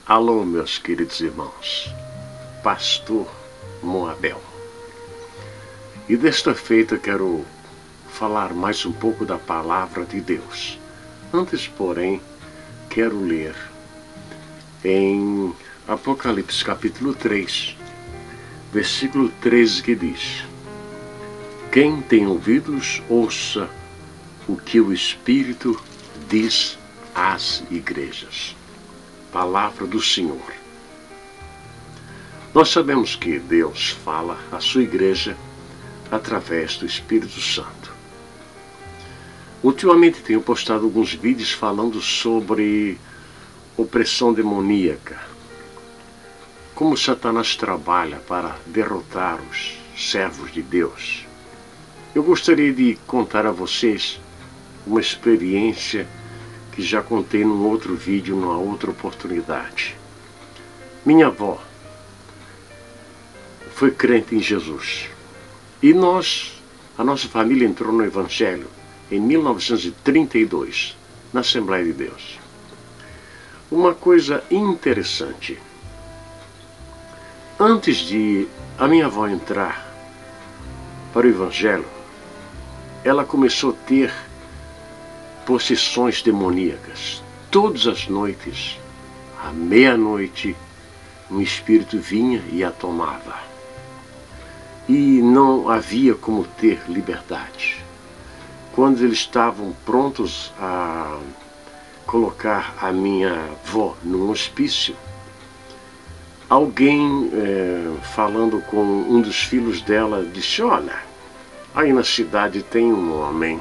Alô, meus queridos irmãos, Pastor Moabel. E desta feita quero falar mais um pouco da palavra de Deus. Antes, porém, quero ler em Apocalipse capítulo 3, versículo 13, que diz: Quem tem ouvidos, ouça o que o Espírito diz às igrejas. Palavra do Senhor. Nós sabemos que Deus fala à sua igreja através do Espírito Santo. Ultimamente tenho postado alguns vídeos falando sobre opressão demoníaca, como Satanás trabalha para derrotar os servos de Deus. Eu gostaria de contar a vocês uma experiência que já contei num outro vídeo, numa outra oportunidade. Minha avó foi crente em Jesus. E a nossa família entrou no Evangelho em 1932, na Assembleia de Deus. Uma coisa interessante. Antes de a minha avó entrar para o Evangelho, ela começou a ter possessões demoníacas. Todas as noites, à meia-noite, um espírito vinha e a tomava. E não havia como ter liberdade. Quando eles estavam prontos a colocar a minha avó num hospício, alguém, falando com um dos filhos dela, disse: olha, aí na cidade tem um homem,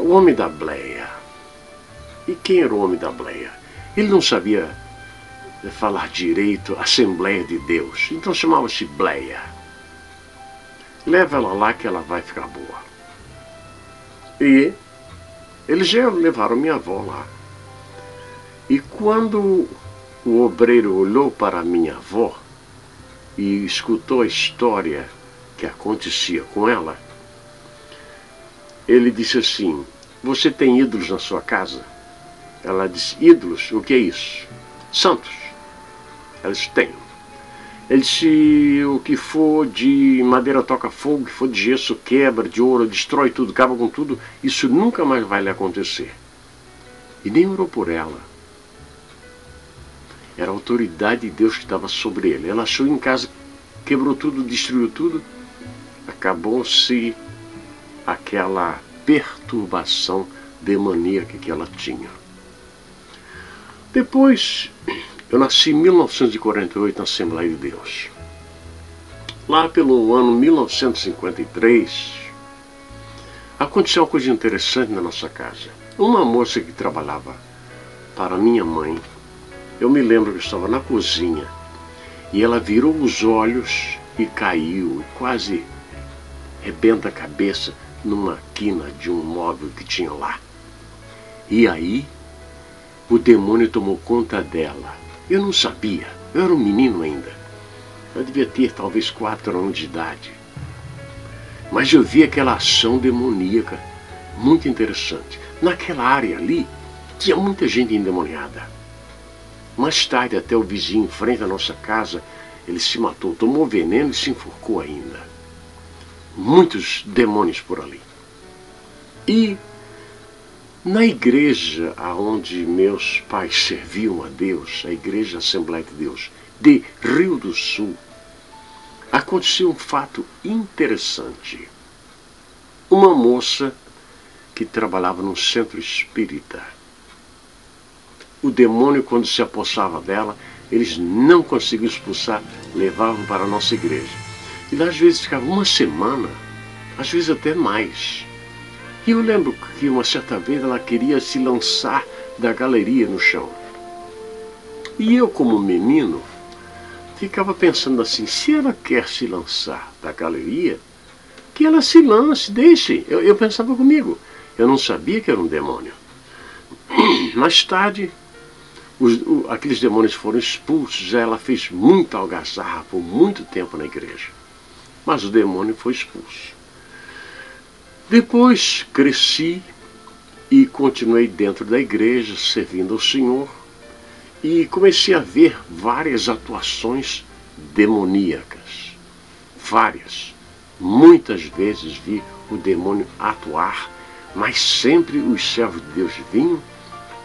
o homem da bleia. E quem era o homem da bleia? Ele não sabia falar direito Assembleia de Deus, então chamava-se bleia. Leva ela lá que ela vai ficar boa. E eles já levaram minha avó lá. E quando o obreiro olhou para minha avó e escutou a história que acontecia com ela, ele disse assim: você tem ídolos na sua casa? Ela disse: ídolos? O que é isso? Santos. Ela disse: tenho. Ele disse: o que for de madeira toca fogo, o que for de gesso quebra, de ouro destrói tudo, acaba com tudo, isso nunca mais vai lhe acontecer. E nem orou por ela. Era a autoridade de Deus que estava sobre ele. Ela achou em casa, quebrou tudo, destruiu tudo, acabou-se aquela perturbação demoníaca que ela tinha. Depois, eu nasci em 1948 na Assembleia de Deus. Lá pelo ano 1953, aconteceu uma coisa interessante na nossa casa. Uma moça que trabalhava para minha mãe, eu me lembro que eu estava na cozinha, e ela virou os olhos e caiu, e quase rebenta a cabeça numa quina de um móvel que tinha lá. E aí, o demônio tomou conta dela. Eu não sabia, eu era um menino ainda. Eu devia ter talvez 4 anos de idade. Mas eu vi aquela ação demoníaca muito interessante. Naquela área ali, tinha muita gente endemoniada. Mais tarde, até o vizinho em frente à nossa casa, ele se matou, tomou veneno e se enforcou ainda. Muitos demônios por ali. E na igreja onde meus pais serviam a Deus, a Igreja Assembleia de Deus de Rio do Sul, aconteceu um fato interessante. Uma moça que trabalhava num centro espírita. O demônio, quando se apossava dela, eles não conseguiam expulsar, levavam para a nossa igreja. E lá às vezes ficava uma semana, às vezes até mais. E eu lembro que uma certa vez ela queria se lançar da galeria no chão. E eu, como menino, ficava pensando assim: se ela quer se lançar da galeria, que ela se lance, deixe. Eu pensava comigo. Eu não sabia que era um demônio. Mais tarde, aqueles demônios foram expulsos. Ela fez muita algazarra por muito tempo na igreja. Mas o demônio foi expulso. Depois cresci e continuei dentro da igreja, servindo ao Senhor. e comecei a ver várias atuações demoníacas. Várias. Muitas vezes vi o demônio atuar, mas sempre os servos de Deus vinham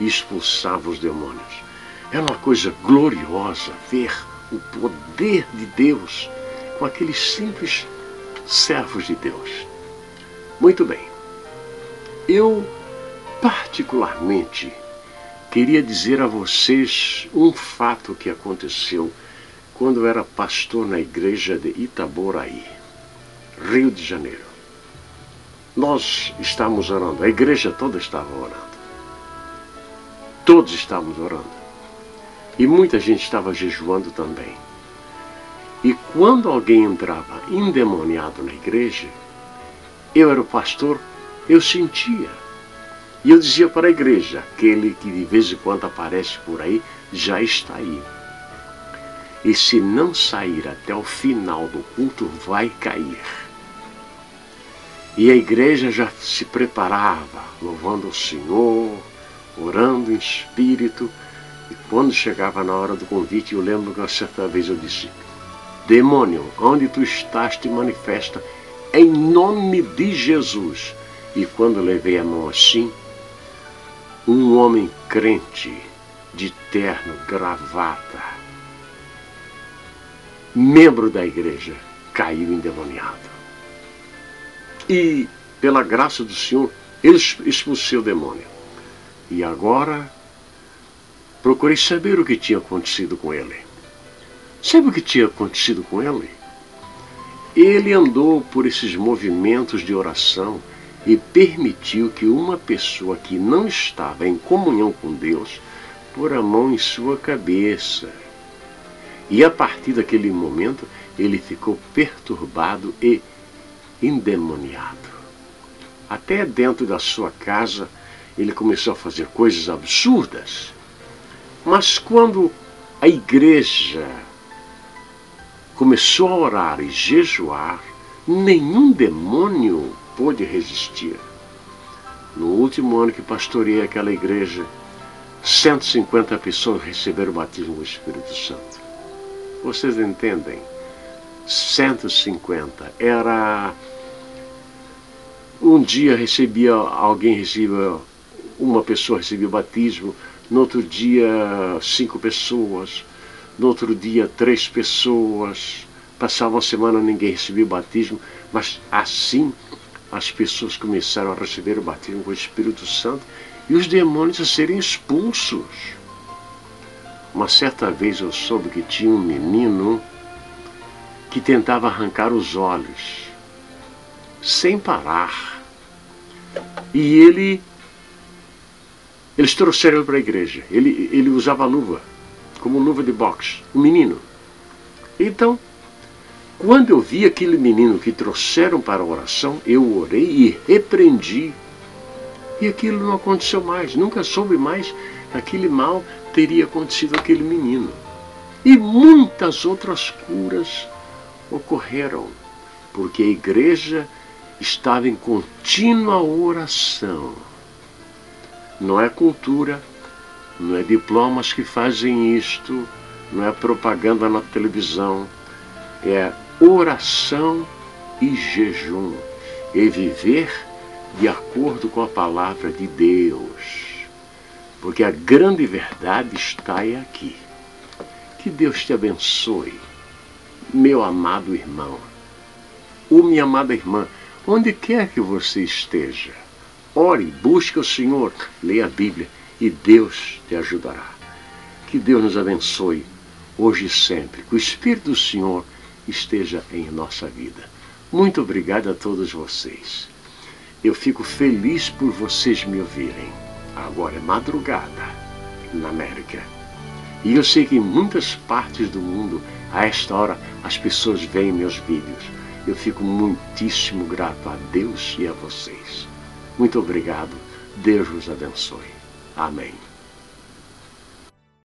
e expulsavam os demônios. Era uma coisa gloriosa ver o poder de Deus com aqueles simples servos de Deus. Muito bem. Eu, particularmente, queria dizer a vocês um fato que aconteceu quando eu era pastor na igreja de Itaboraí, Rio de Janeiro. Nós estávamos orando, a igreja toda estava orando. Todos estávamos orando. E muita gente estava jejuando também. E quando alguém entrava endemoniado na igreja, eu era o pastor, eu sentia. E eu dizia para a igreja, aquele que de vez em quando aparece por aí, já está aí. E se não sair até o final do culto, vai cair. E a igreja já se preparava, louvando o Senhor, orando em espírito. E quando chegava na hora do convite, eu lembro que uma certa vez eu disse: demônio, onde tu estás, te manifesta em nome de Jesus. E quando levei a mão assim, um homem crente, de terno, gravata, membro da igreja, caiu endemoniado. E, pela graça do Senhor, ele expulsou o demônio. E agora, procurei saber o que tinha acontecido com ele. Sabe o que tinha acontecido com ele? Ele andou por esses movimentos de oração e permitiu que uma pessoa que não estava em comunhão com Deus pôr a mão em sua cabeça. E a partir daquele momento, ele ficou perturbado e endemoniado. Até dentro da sua casa, ele começou a fazer coisas absurdas. Mas quando a igreja começou a orar e jejuar, nenhum demônio pôde resistir. No último ano que pastoreei aquela igreja, 150 pessoas receberam o batismo do Espírito Santo. Vocês entendem? 150. Era... Um dia uma pessoa recebia o batismo, no outro dia 5 pessoas, no outro dia 3 pessoas. Passava uma semana, ninguém recebia o batismo, mas assim as pessoas começaram a receber o batismo com o Espírito Santo e os demônios a serem expulsos. Uma certa vez eu soube que tinha um menino que tentava arrancar os olhos, sem parar. E eles trouxeram ele para a igreja. Ele usava luva, como luva de boxe, um menino. Então, quando eu vi aquele menino que trouxeram para a oração, eu orei e repreendi. E aquilo não aconteceu mais. Nunca soube mais que aquele mal teria acontecido àquele menino. E muitas outras curas ocorreram, porque a igreja estava em contínua oração. Não é cultura, não é diplomas que fazem isto, não é propaganda na televisão, é oração e jejum, e viver de acordo com a palavra de Deus, porque a grande verdade está aqui. Que Deus te abençoe, meu amado irmão, ou minha amada irmã, onde quer que você esteja. Ore, busque o Senhor, leia a Bíblia e Deus te ajudará. Que Deus nos abençoe hoje e sempre, que o Espírito do Senhor esteja em nossa vida. Muito obrigado a todos vocês. Eu fico feliz por vocês me ouvirem. Agora é madrugada na América. E eu sei que em muitas partes do mundo, a esta hora, as pessoas veem meus vídeos. Eu fico muitíssimo grato a Deus e a vocês. Muito obrigado. Deus vos abençoe. Amém.